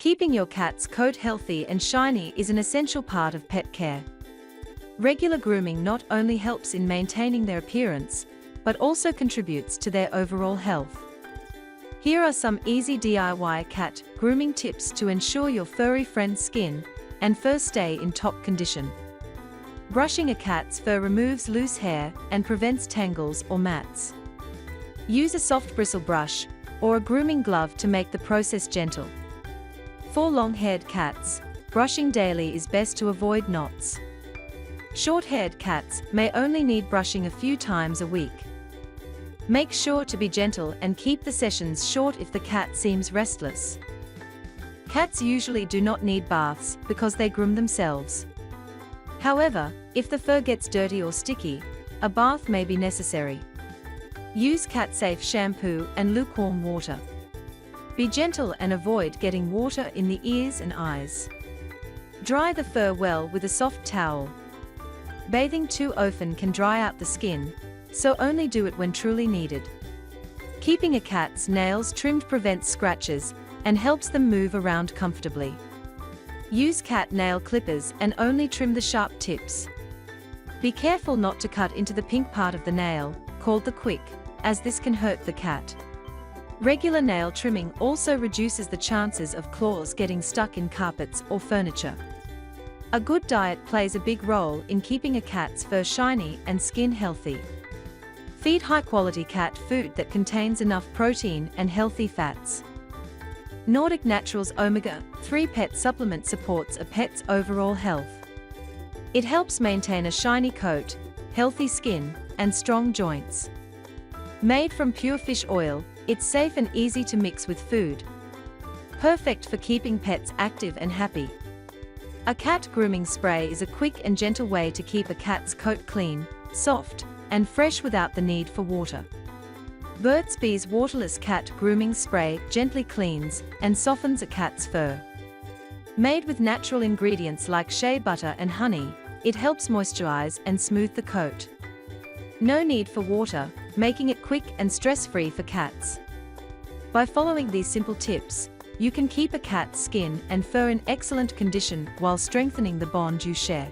Keeping your cat's coat healthy and shiny is an essential part of pet care. Regular grooming not only helps in maintaining their appearance, but also contributes to their overall health. Here are some easy DIY cat grooming tips to ensure your furry friend's skin and fur stay in top condition. Brushing a cat's fur removes loose hair and prevents tangles or mats. Use a soft bristle brush or a grooming glove to make the process gentle. For long-haired cats, brushing daily is best to avoid knots. Short-haired cats may only need brushing a few times a week. Make sure to be gentle and keep the sessions short if the cat seems restless. Cats usually do not need baths because they groom themselves. However, if the fur gets dirty or sticky, a bath may be necessary. Use cat-safe shampoo and lukewarm water. Be gentle and avoid getting water in the ears and eyes. Dry the fur well with a soft towel. Bathing too often can dry out the skin, so only do it when truly needed. Keeping a cat's nails trimmed prevents scratches and helps them move around comfortably. Use cat nail clippers and only trim the sharp tips. Be careful not to cut into the pink part of the nail, called the quick, as this can hurt the cat. Regular nail trimming also reduces the chances of claws getting stuck in carpets or furniture. A good diet plays a big role in keeping a cat's fur shiny and skin healthy. Feed high-quality cat food that contains enough protein and healthy fats. Nordic Naturals Omega-3 Pet Supplement supports a pet's overall health. It helps maintain a shiny coat, healthy skin, and strong joints. Made from pure fish oil, it's safe and easy to mix with food. Perfect for keeping pets active and happy. A cat grooming spray is a quick and gentle way to keep a cat's coat clean, soft, and fresh without the need for water. Burt's Bees Waterless Cat Grooming Spray gently cleans and softens a cat's fur. Made with natural ingredients like shea butter and honey, it helps moisturize and smooth the coat. No need for water, making it quick and stress-free for cats. By following these simple tips, you can keep a cat's skin and fur in excellent condition while strengthening the bond you share.